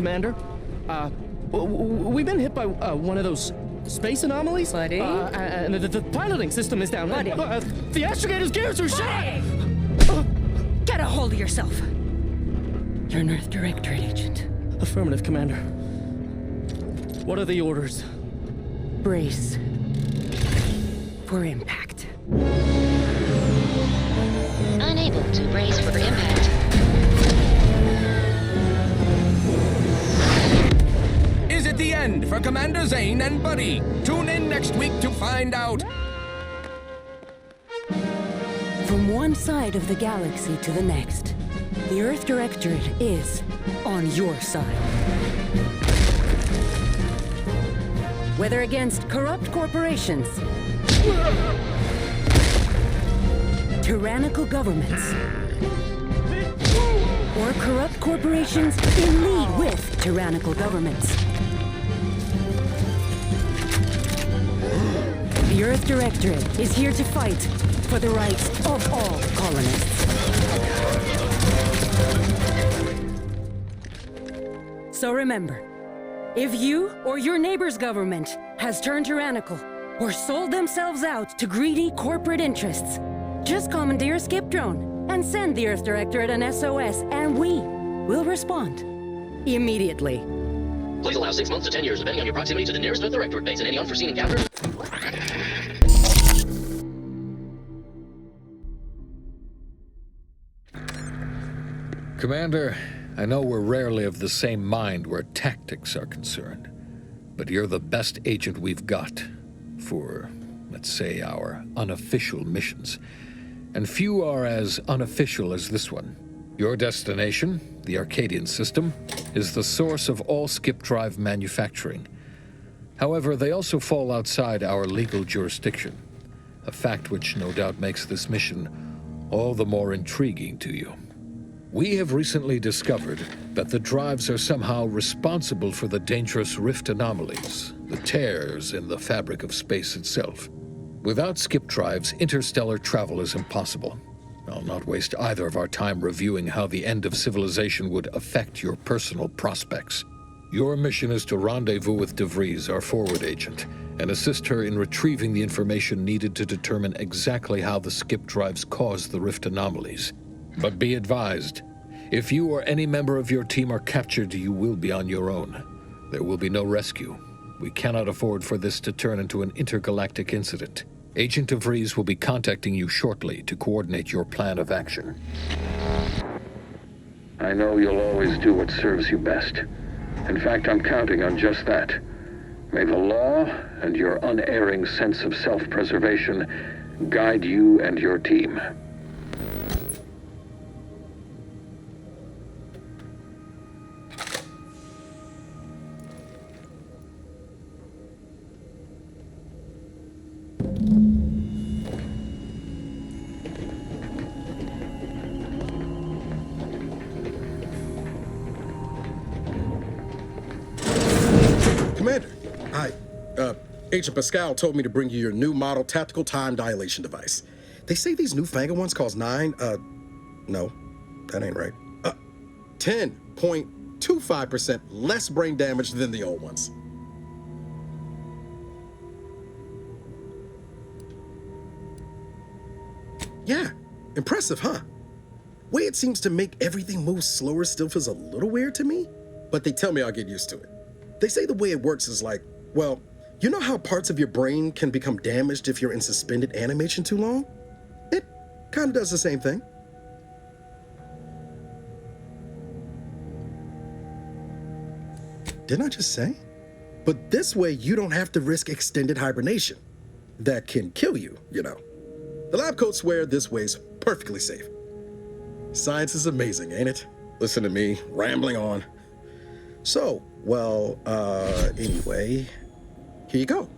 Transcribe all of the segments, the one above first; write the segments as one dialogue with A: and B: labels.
A: Commander. We've been hit by one of those space anomalies.
B: Buddy?
A: And the piloting system is down.
B: Buddy?
A: The astrogator's gears are shot!
B: Get a hold of yourself. You're an Earth Directorate agent.
A: Affirmative, Commander. What are the orders?
B: Brace for impact.
C: Unable to brace for impact.
D: Is it the end for Commander Zane and Buddy? Tune in next week to find out.
B: From one side of the galaxy to the next, the Earth Directorate is on your side. Whether against corrupt corporations, tyrannical governments, or corrupt corporations in league with tyrannical governments, the Earth Directorate is here to fight for the rights of all colonists. So remember, if you or your neighbor's government has turned tyrannical or sold themselves out to greedy corporate interests, just commandeer a skip drone and send the Earth Directorate an SOS, and we will respond immediately.
E: Please allow 6 months to 10 years, depending on your proximity to the nearest Earth Directorate base and any unforeseen encounters.
F: Commander, I know we're rarely of the same mind where tactics are concerned, but you're the best agent we've got for, let's say, our unofficial missions. And few are as unofficial as this one. Your destination, the Arcadian system, is the source of all skip drive manufacturing. However, they also fall outside our legal jurisdiction, a fact which no doubt makes this mission all the more intriguing to you. We have recently discovered that the drives are somehow responsible for the dangerous rift anomalies, the tears in the fabric of space itself. Without skip drives, interstellar travel is impossible. I'll not waste either of our time reviewing how the end of civilization would affect your personal prospects. Your mission is to rendezvous with DeVries, our forward agent, and assist her in retrieving the information needed to determine exactly how the skip drives cause the rift anomalies. But be advised, if you or any member of your team are captured, you will be on your own. There will be no rescue. We cannot afford for this to turn into an intergalactic incident. Agent DeVries will be contacting you shortly to coordinate your plan of action.
G: I know you'll always do what serves you best. In fact, I'm counting on just that. May the law and your unerring sense of self-preservation guide you and your team.
H: Commander, Agent Pascal told me to bring you your new model tactical time dilation device. They say these newfangled ones cause no, that ain't right. 10.25% less brain damage than the old ones. Yeah, impressive, huh? Way it seems to make everything move slower still feels a little weird to me, but they tell me I'll get used to it. They say the way it works is like, well, you know how parts of your brain can become damaged if you're in suspended animation too long? It kind of does the same thing. Didn't I just say? But this way you don't have to risk extended hibernation. That can kill you, you know. The lab coats swear this way's perfectly safe. Science is amazing, ain't it? Listen to me, rambling on. So, well, anyway, here you go.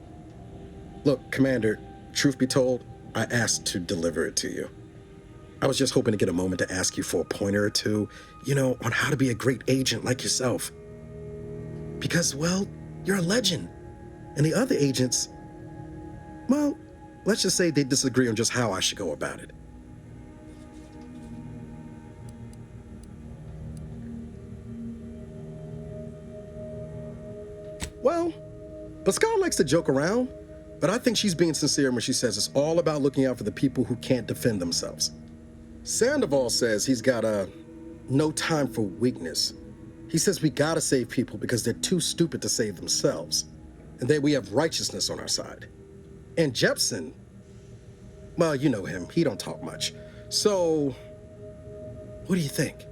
H: Look, Commander, truth be told, I asked to deliver it to you. I was just hoping to get a moment to ask you for a pointer or two, you know, on how to be a great agent like yourself. Because, well, you're a legend. And the other agents, well, let's just say they disagree on just how I should go about it. Well, Pascal likes to joke around, but I think she's being sincere when she says it's all about looking out for the people who can't defend themselves. Sandoval says he's got no time for weakness. He says we gotta save people because they're too stupid to save themselves, and that we have righteousness on our side. And Jepson, well, you know him, he don't talk much. So, what do you think?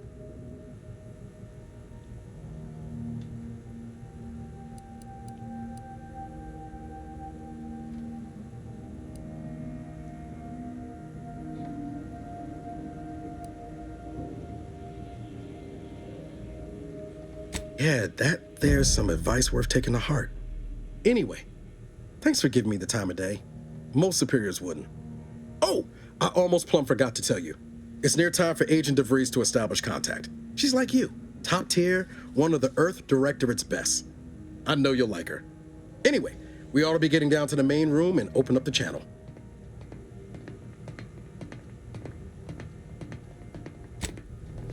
H: Yeah, there's some advice worth taking to heart. Anyway, thanks for giving me the time of day. Most superiors wouldn't. Oh, I almost plumb forgot to tell you. It's near time for Agent DeVries to establish contact. She's like you, top tier, one of the Earth Directorate's best. I know you'll like her. Anyway, we ought to be getting down to the main room and open up the channel.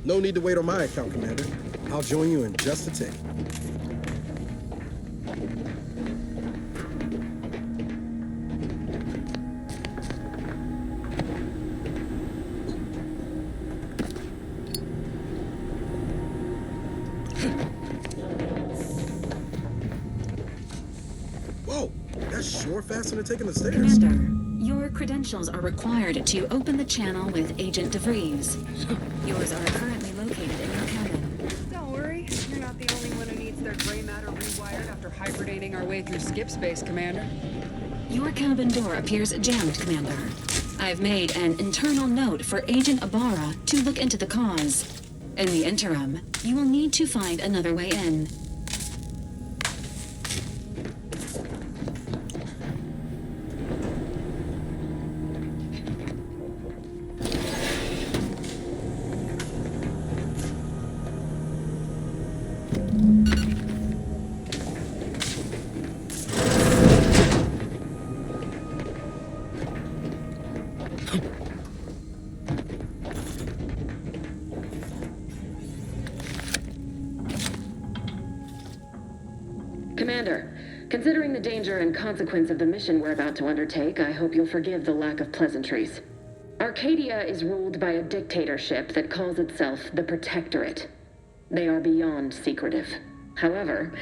H: No need to wait on my account, Commander. I'll join you in just a tick. Whoa, that's sure faster than taking the stairs.
I: Commander, your credentials are required to open the channel with Agent DeVries. Yours are currently located in your cabin.
J: Don't worry, you're not the only one who needs their gray matter rewired after hibernating our way through skip space, Commander.
I: Your cabin door appears jammed, Commander. I've made an internal note for Agent Ibarra to look into the cause. In the interim, you will need to find another way in.
K: Commander, considering the danger and consequence of the mission we're about to undertake, I hope you'll forgive the lack of pleasantries. Arcadia is ruled by a dictatorship that calls itself the Protectorate. They are beyond secretive. However,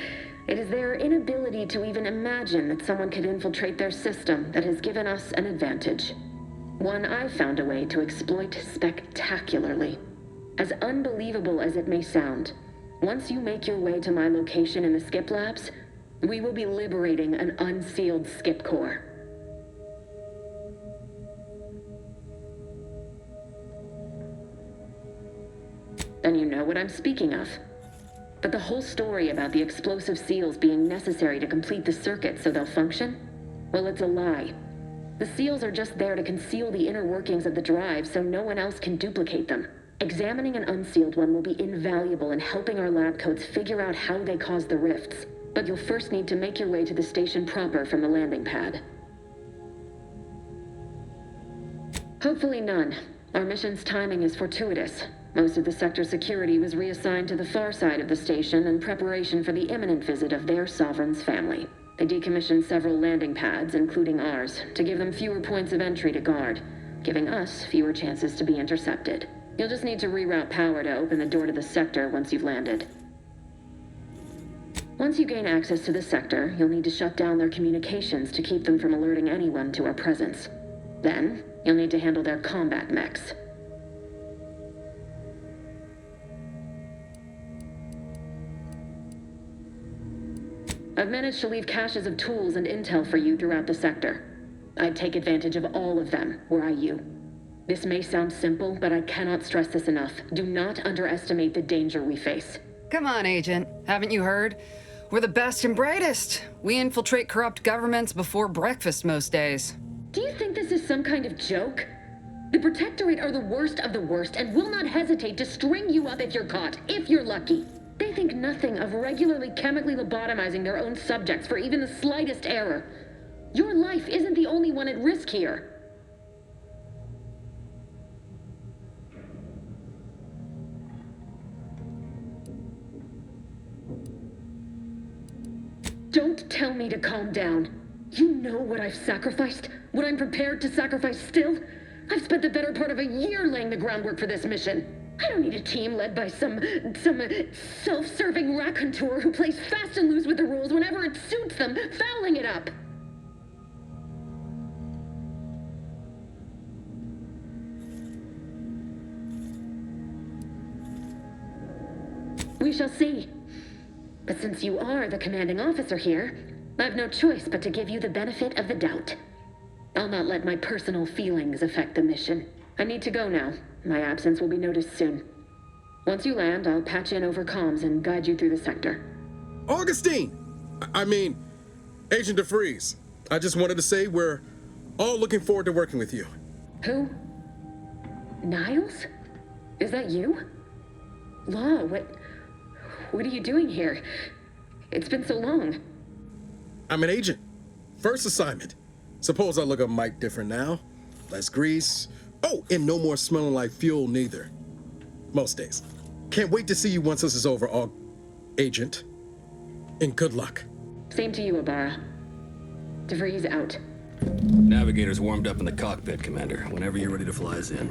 K: it is their inability to even imagine that someone could infiltrate their system that has given us an advantage. One I've found a way to exploit spectacularly. As unbelievable as it may sound, once you make your way to my location in the skip labs, we will be liberating an unsealed skip core. Then you know what I'm speaking of. But the whole story about the explosive seals being necessary to complete the circuit so they'll function? Well, it's a lie. The seals are just there to conceal the inner workings of the drive so no one else can duplicate them. Examining an unsealed one will be invaluable in helping our lab coats figure out how they caused the rifts. But you'll first need to make your way to the station proper from the landing pad. Hopefully none. Our mission's timing is fortuitous. Most of the sector's security was reassigned to the far side of the station in preparation for the imminent visit of their sovereign's family. They decommissioned several landing pads, including ours, to give them fewer points of entry to guard, giving us fewer chances to be intercepted. You'll just need to reroute power to open the door to the sector once you've landed. Once you gain access to the sector, you'll need to shut down their communications to keep them from alerting anyone to our presence. Then, you'll need to handle their combat mechs. I've managed to leave caches of tools and intel for you throughout the sector. I'd take advantage of all of them, were I you. This may sound simple, but I cannot stress this enough. Do not underestimate the danger we face.
J: Come on, Agent. Haven't you heard? We're the best and brightest. We infiltrate corrupt governments before breakfast most days.
K: Do you think this is some kind of joke? The Protectorate are the worst of the worst and will not hesitate to string you up if you're caught, if you're lucky. They think nothing of regularly chemically lobotomizing their own subjects for even the slightest error. Your life isn't the only one at risk here. Don't Just tell me to calm down. You know what I've sacrificed? What I'm prepared to sacrifice still? I've spent the better part of a year laying the groundwork for this mission. I don't need a team led by some self-serving raconteur who plays fast and loose with the rules whenever it suits them, fouling it up. We shall see. But since you are the commanding officer here, I've no choice but to give you the benefit of the doubt. I'll not let my personal feelings affect the mission. I need to go now. My absence will be noticed soon. Once you land, I'll patch in over comms and guide you through the sector.
H: Augustine! Agent DeFreeze. I just wanted to say we're all looking forward to working with you.
K: Who? Niles? Is that you? Law, what are you doing here? It's been so long.
H: I'm an agent. First assignment. Suppose I look a mite different now. Less grease. Oh, and no more smelling like fuel neither. Most days. Can't wait to see you once this is over, Agent. And good luck.
K: Same to you, Ibarra. DeVries out.
L: Navigator's warmed up in the cockpit, Commander. Whenever you're ready to fly us in.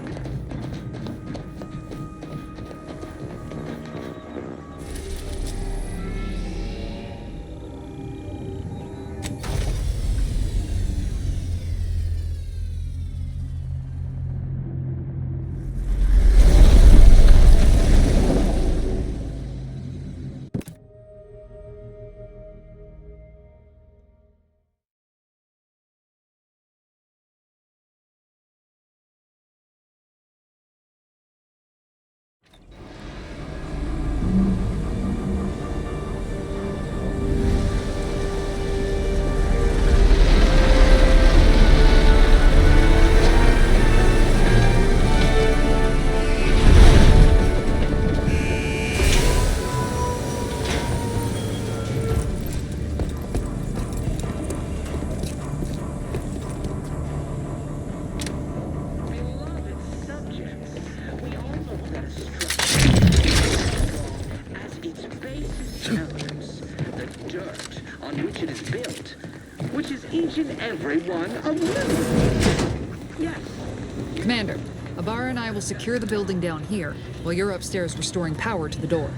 J: Commander, Ibarra and I will secure the building down here, while you're upstairs restoring power to the door.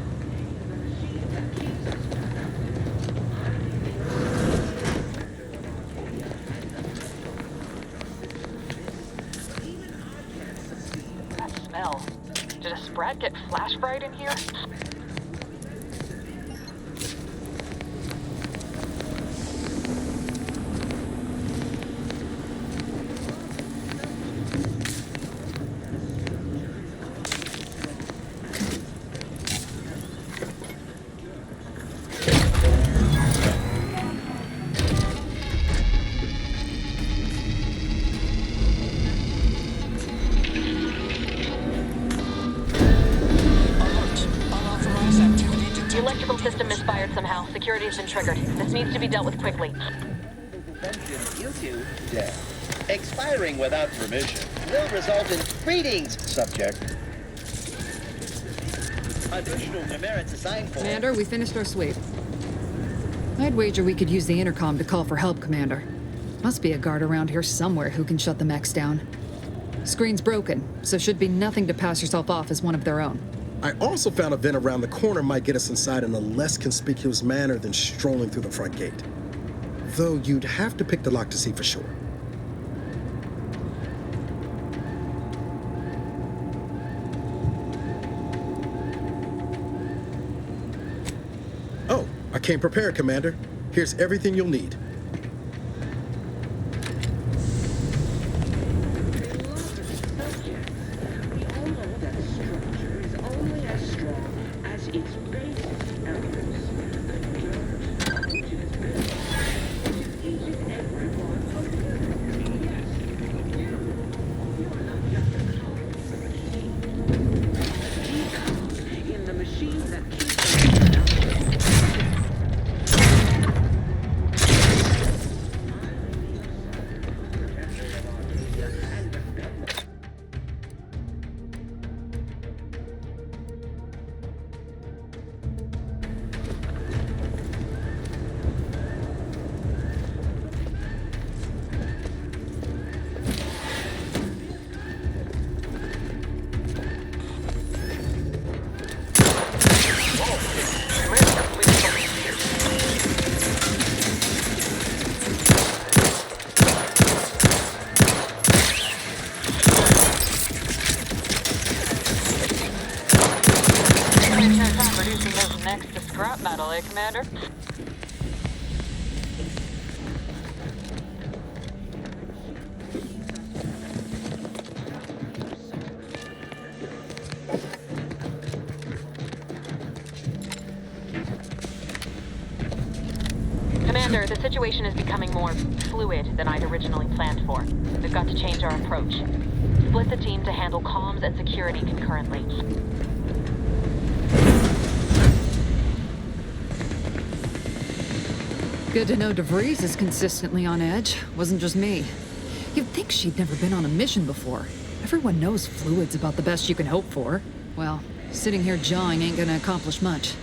M: That smell. Did a Sprat get flash fried in here? Security has been triggered. This needs to be dealt with quickly.
N: Expiring without permission will result in greetings, subject. Additional demerits assigned for...
J: Commander, we finished our sweep. I'd wager we could use the intercom to call for help, Commander. Must be a guard around here somewhere who can shut the mechs down. Screen's broken, so should be nothing to pass yourself off as one of their own.
H: I also found a vent around the corner might get us inside in a less conspicuous manner than strolling through the front gate. Though you'd have to pick the lock to see for sure. Oh, I came prepared, Commander. Here's everything you'll need.
M: Next to scrap metal, eh, Commander? Commander, the situation is becoming more fluid than I'd originally planned for. We've got to change our approach. Split the team to handle comms and security concurrently.
J: Good to know DeVries is consistently on edge. Wasn't just me. You'd think she'd never been on a mission before. Everyone knows fluid's about the best you can hope for. Well, sitting here jawing ain't gonna accomplish much.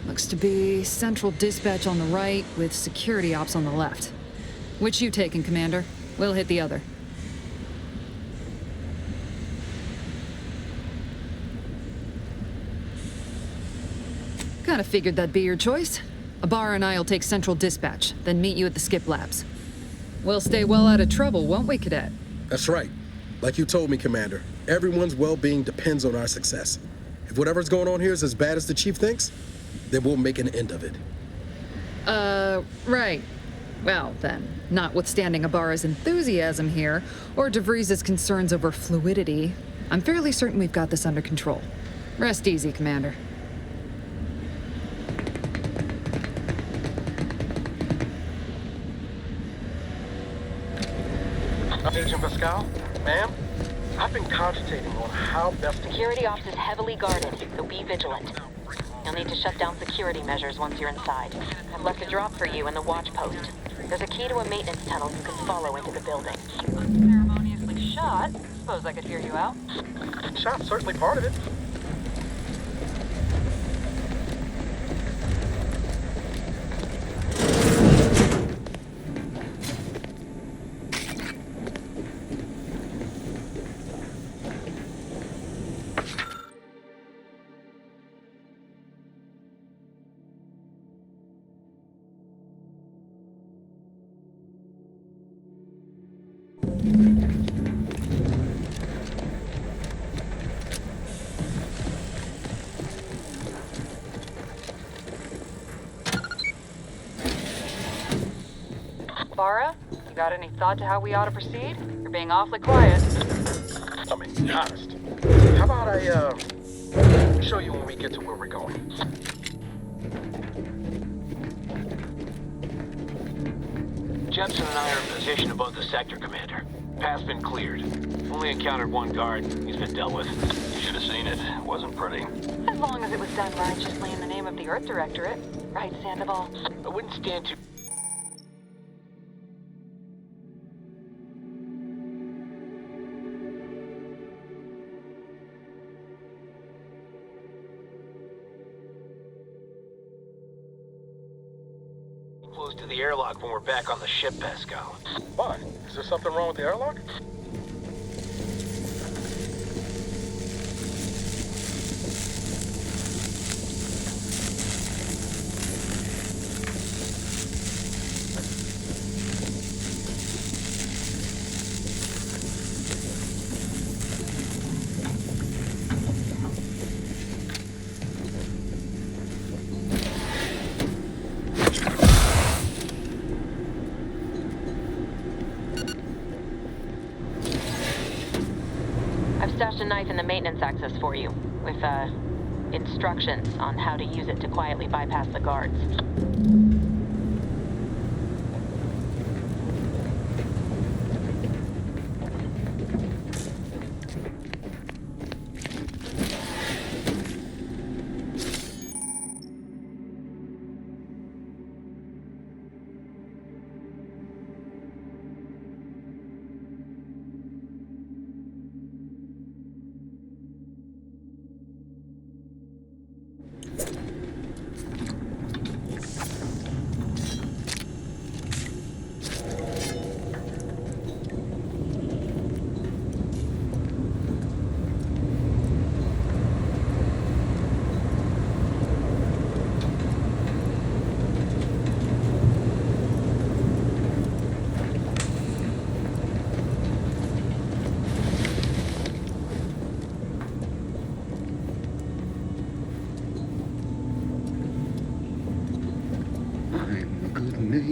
J: Looks to be central dispatch on the right with security ops on the left. Which you taking, Commander? We'll hit the other. Kinda figured that'd be your choice. Ibarra and I'll take central dispatch, then meet you at the skip labs. We'll stay well out of trouble, won't we, Cadet?
H: That's right. Like you told me, Commander, everyone's well-being depends on our success. If whatever's going on here is as bad as the Chief thinks, then we'll make an end of it.
J: Right. Well, then, notwithstanding Ibarra's enthusiasm here, or DeVries' concerns over fluidity, I'm fairly certain we've got this under control. Rest easy, Commander.
O: Agent Pascal, ma'am, I've been cogitating on how best to...
M: Security ops is heavily guarded, so be vigilant. You'll need to shut down security measures once you're inside. I've left a drop for you in the watch post. There's a key to a maintenance tunnel you can follow into the building. Unceremoniously shot. Suppose I could hear you out.
O: Shot's certainly part of it.
M: Ibarra, you got any thought to how we ought to proceed? You're being awfully quiet.
O: I mean, be honest. How about I, show you when we get to where we're going?
P: Jepson and I are in position above the sector, Commander. Path's been cleared. Only encountered one guard. He's been dealt with. You should have seen it. It wasn't pretty.
M: As long as it was done righteously in the name of the Earth Directorate. Right, Sandoval?
P: I wouldn't stand too... close to the airlock when we're back on the ship, Pascal.
O: Why? Is there something wrong with the airlock?
M: Stashed a knife in the maintenance access for you, with, instructions on how to use it to quietly bypass the guards.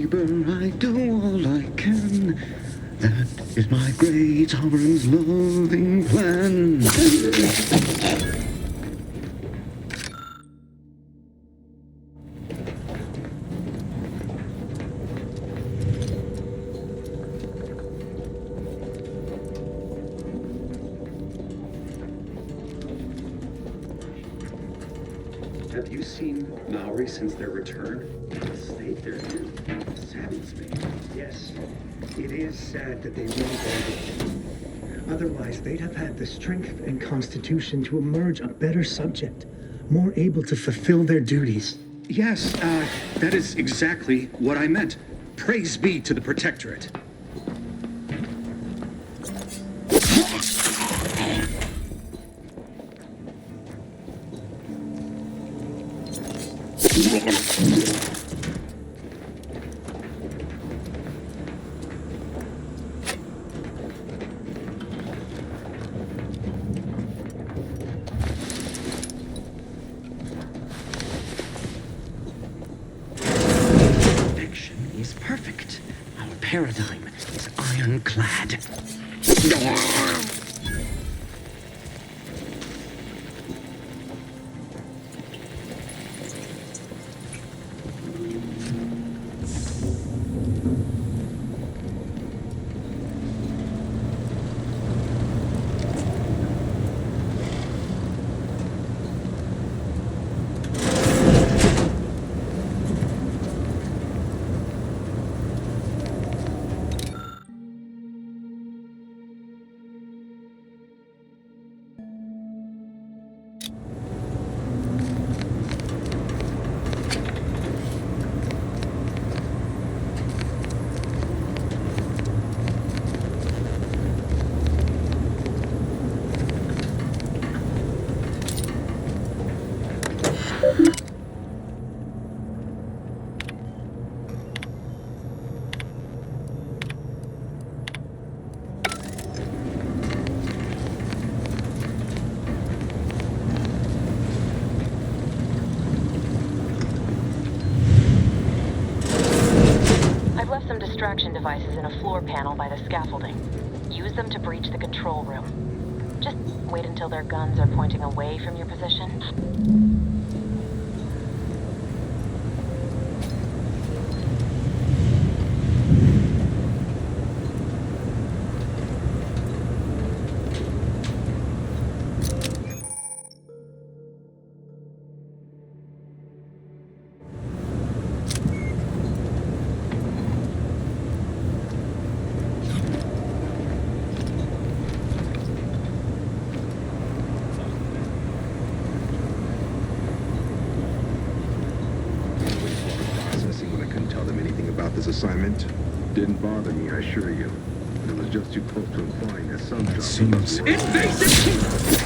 Q: neighbor, I do all I can. That is my great sovereign's loving plan.
R: Have you seen Maori since their return? The state they're in saddens me. Yes, it is sad that they won't hold. Otherwise, they'd have had the strength and constitution to emerge a better subject, more able to fulfill their duties.
S: Yes, that is exactly what I meant. Praise be to the Protectorate.
Q: Perfection is perfect. Our paradigm is ironclad.
M: I've left some distraction devices in a floor panel by the scaffolding. Use them to breach the control room. Just wait until their guns are pointing away from your position.
T: This assignment didn't bother me, I assure you. But it was just too close to implying that some jobs
S: Seems invasive!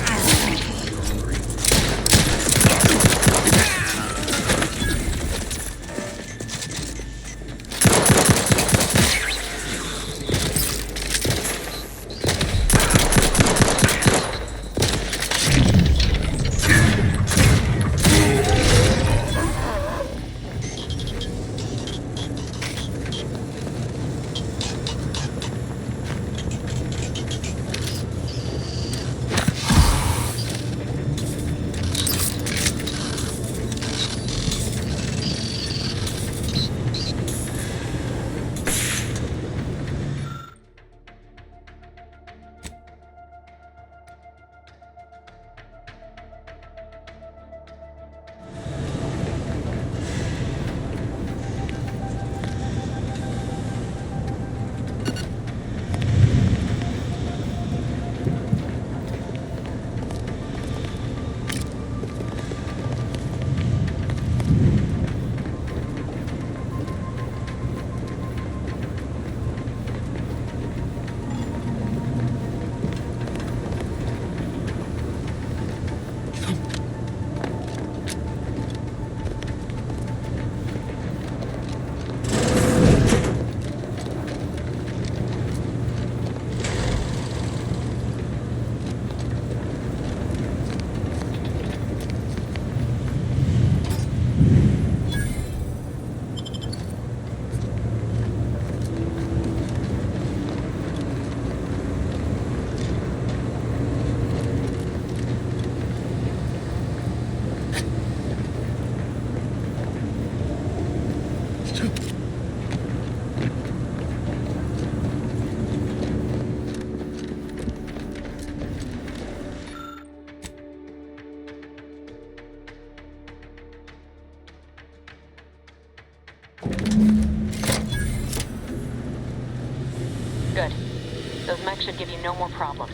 M: give you no more problems.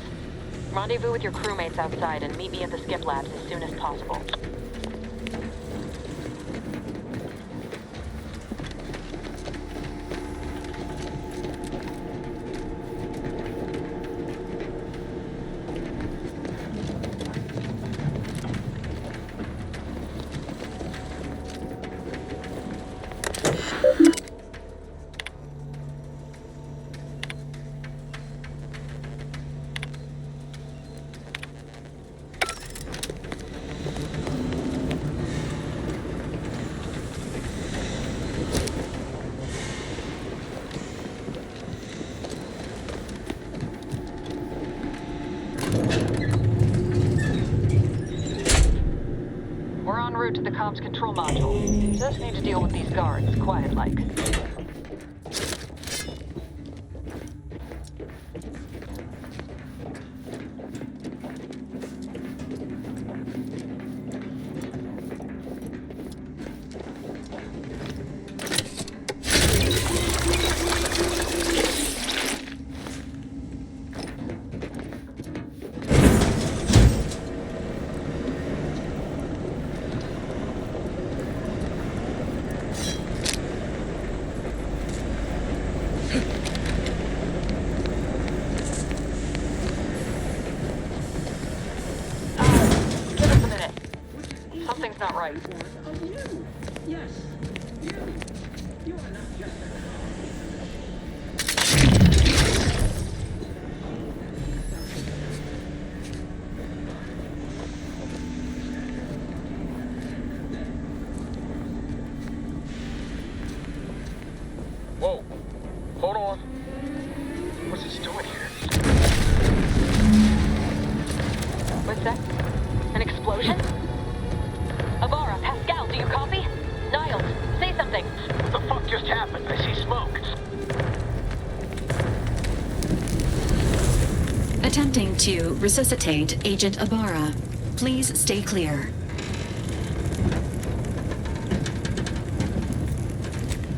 M: Rendezvous with your crewmates outside and meet me at the skip labs as soon as possible. To the comms control module. Just need to deal with these guards, quiet-like. Something's not right.
R: Yes. You are not just
O: Whoa. Hold on. What's this doing here?
M: What's that? An explosion? Avara, Pascal, do you copy? Niles, say something.
P: What the fuck just happened? I see smoke.
I: Attempting to resuscitate Agent Ibarra. Please stay clear.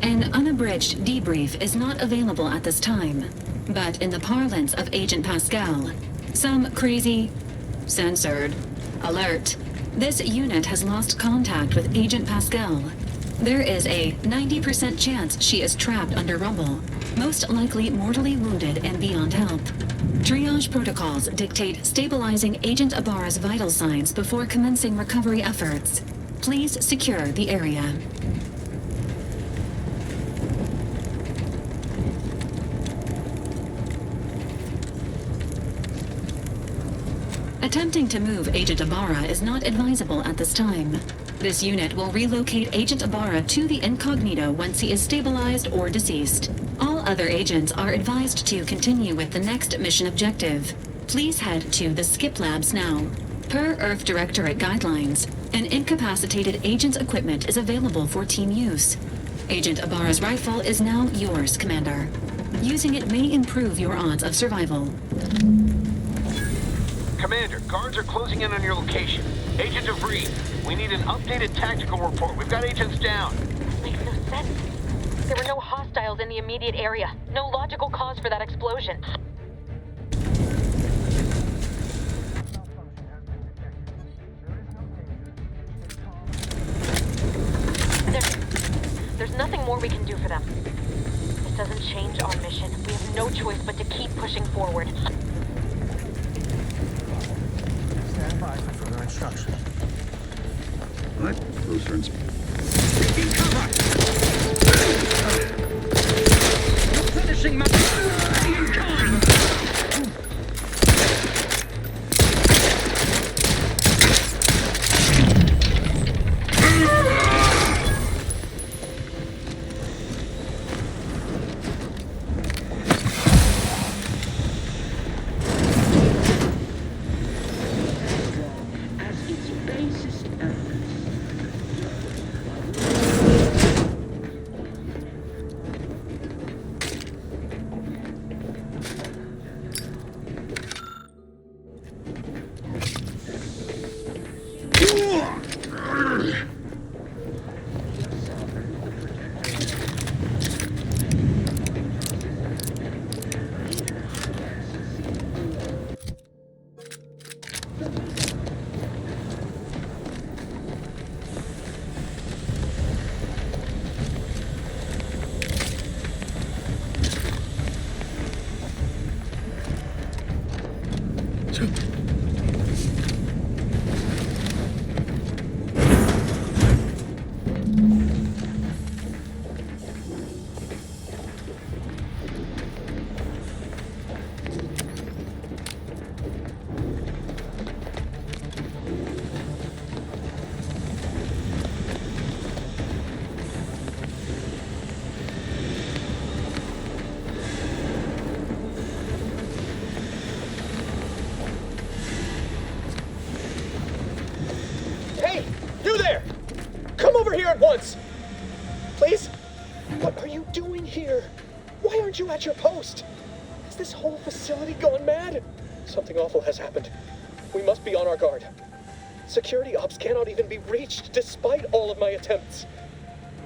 I: An unabridged debrief is not available at this time, but in the parlance of Agent Pascal, some crazy, censored, alert. This unit has lost contact with Agent Pascal. There is a 90% chance she is trapped under rubble, most likely mortally wounded and beyond help. Triage protocols dictate stabilizing Agent Ibarra's vital signs before commencing recovery efforts. Please secure the area. Attempting to move Agent Ibarra is not advisable at this time. This unit will relocate Agent Ibarra to the incognito once he is stabilized or deceased. All other agents are advised to continue with the next mission objective. Please head to the skip labs now. Per Earth Directorate guidelines, an incapacitated agent's equipment is available for team use. Agent Ibarra's rifle is now yours, Commander. Using it may improve your odds of survival.
P: Commander, guards are closing in on your location. Agent DeVries, we need an updated tactical report. We've got agents down.
M: This makes no sense. There were no hostiles in the immediate area. No logical cause for that explosion. There's nothing more we can do for them. This doesn't change our mission. We have no choice but to keep pushing forward.
O: Stand by for further instructions.
Q: What? Closer and...
R: You're finishing my...
A: Hey, you there! Come over here at once! Please? What are you doing here? Why aren't you at your post? Has this whole facility gone mad? Something awful has happened. We must be on our guard. Security ops cannot even be reached despite all of my attempts.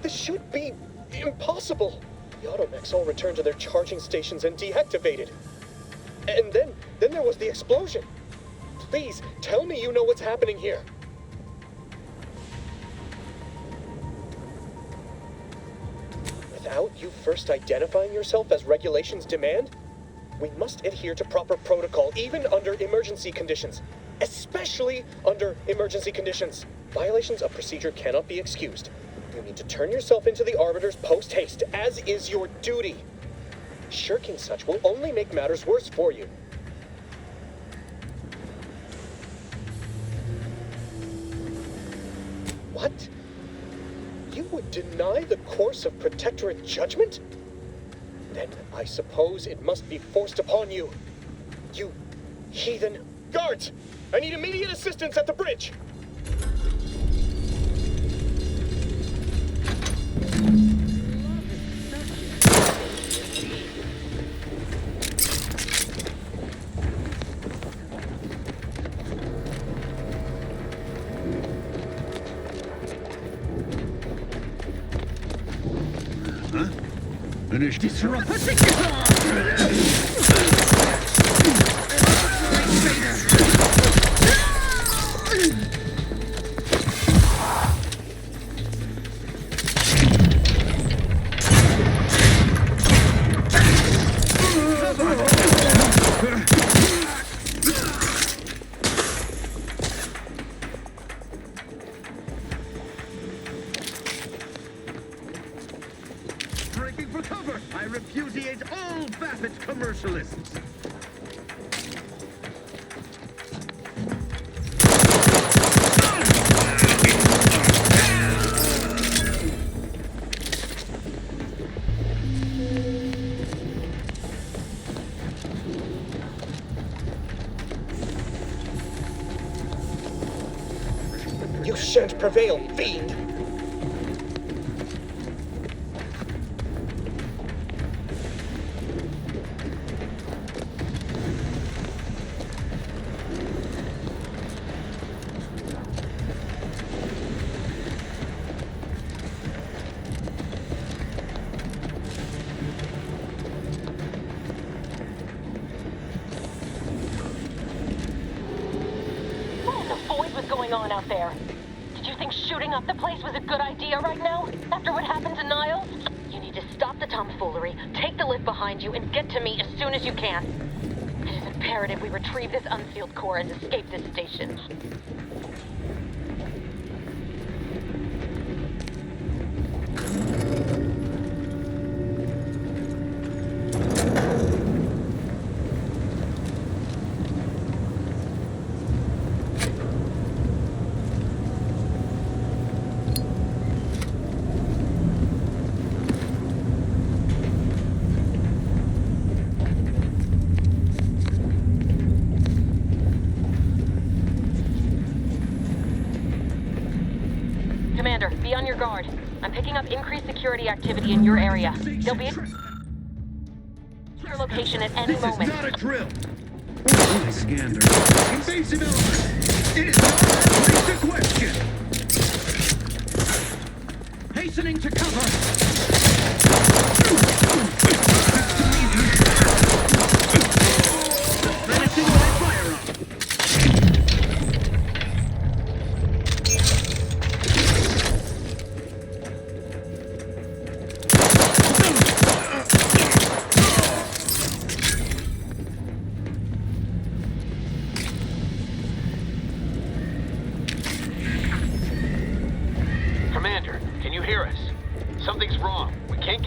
A: This should be impossible. The automechs all returned to their charging stations and deactivated. And then there was the explosion. Please, tell me you know what's happening here. Without you first identifying yourself as regulations demand, we must adhere to proper protocol even under emergency conditions. Especially under emergency conditions. Violations of procedure cannot be excused. You need to turn yourself into the Arbiters post-haste, as is your duty. Shirking such will only make matters worse for you. What? You would deny the course of Protectorate judgment? Then I suppose it must be forced upon you. You heathen. Guards! I need immediate assistance at the bridge!
Q: Finish disrupt.
N: Breaking for cover! I repudiate all vapid commercialists!
A: You shan't prevail, fiend!
M: What in the void was going on out there? Did you think shooting up the place was a good idea right now? After what happened to Niles? You need to stop the tomfoolery, take the lift behind you, and get to me as soon as you can. It is imperative we retrieve this unsealed core and escape this station. Commander, be on your guard. I'm picking up increased security activity in your area. There'll be your location at any moment.
N: This is not a drill! My scanner. Invasive element! It is not a question! Hastening to cover! Finishing my firearm!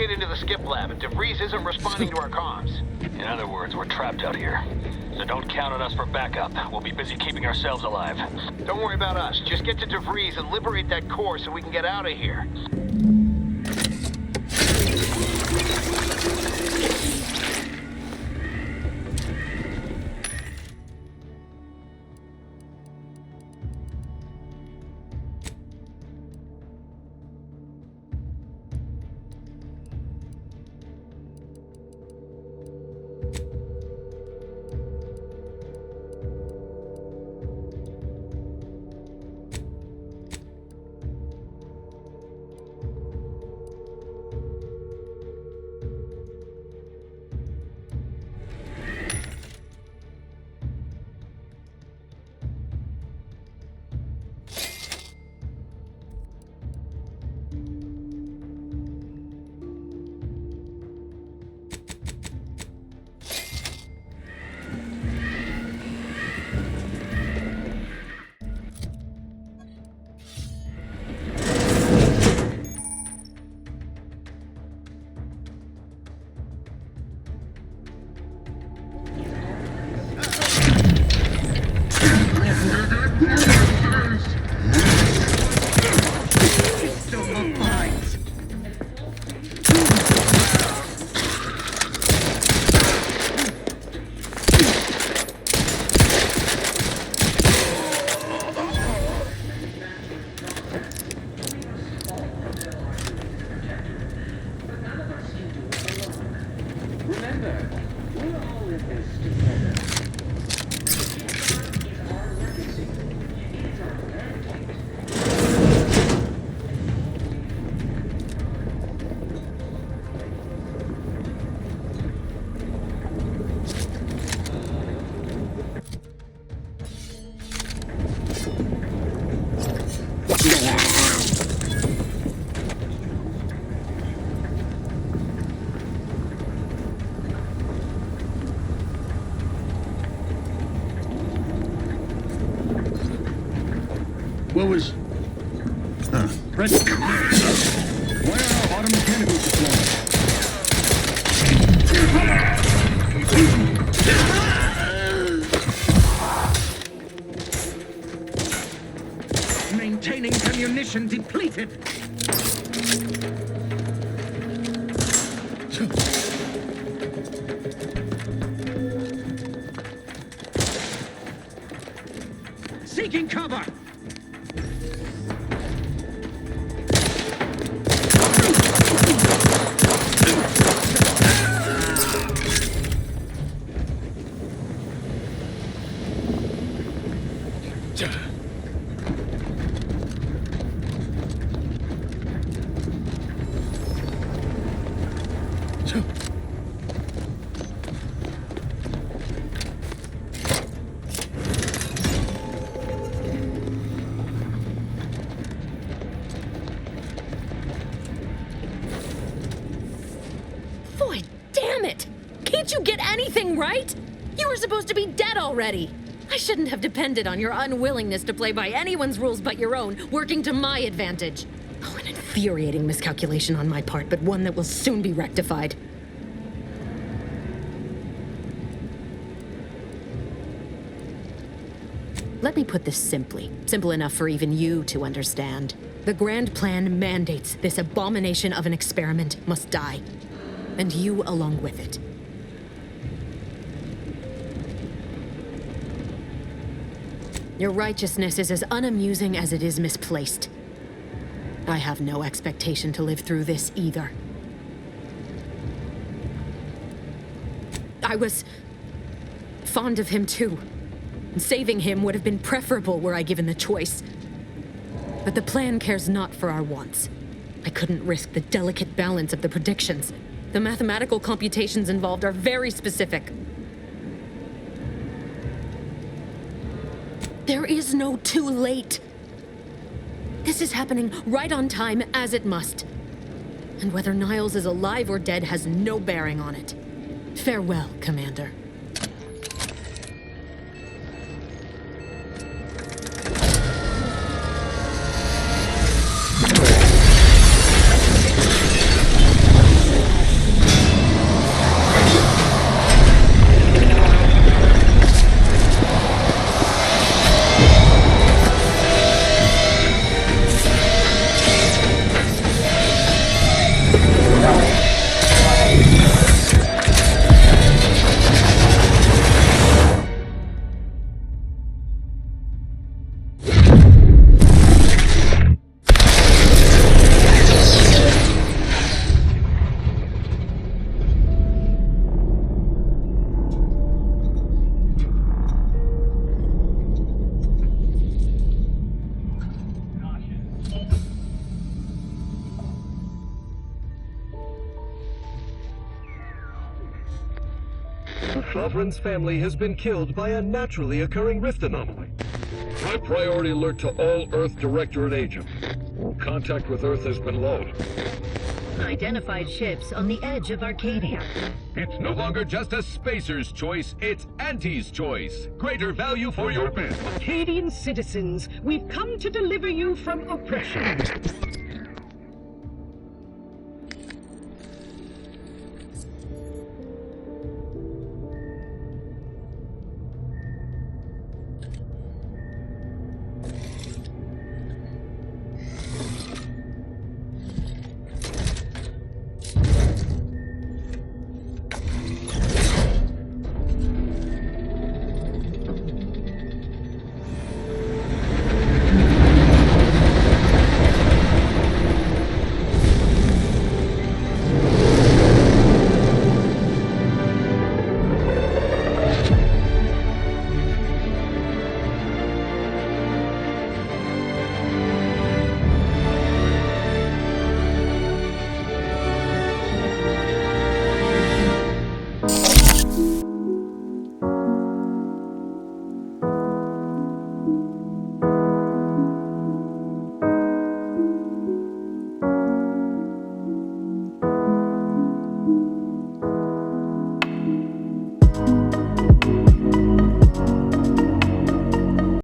P: get into the skip lab, and DeVries isn't responding to our comms.
L: In other words, we're trapped out here. So don't count on us for backup. We'll be busy keeping ourselves alive.
P: Don't worry about us. Just get to DeVries and liberate that core so we can get out of here.
S: What was... Red... Why are our auto mechanicals deployed?
N: Maintaining ammunition depleted. Seeking cover.
B: Boy, damn it! Can't you get anything right? You were supposed to be dead already. I shouldn't have depended on your unwillingness to play by anyone's rules but your own, working to my advantage. Oh, an infuriating miscalculation on my part, but one that will soon be rectified. Let me put this simply. Simple enough for even you to understand. The Grand Plan mandates this abomination of an experiment must die. And you along with it. Your righteousness is as unamusing as it is misplaced. I have no expectation to live through this either. I was fond of him too. Saving him would have been preferable were I given the choice. But the plan cares not for our wants. I couldn't risk the delicate balance of the predictions. The mathematical computations involved are very specific. There is no too late. This is happening right on time, as it must. And whether Niles is alive or dead has no bearing on it. Farewell, Commander.
U: Sovereign's family has been killed by a naturally occurring rift anomaly.
F: High priority alert to all Earth Directorate agents. Contact with Earth has been low.
V: Identified ships on the edge of Arcadia.
D: It's no longer just a spacer's choice, it's Auntie's choice. Greater value for your bid.
V: Arcadian citizens, we've come to deliver you from oppression.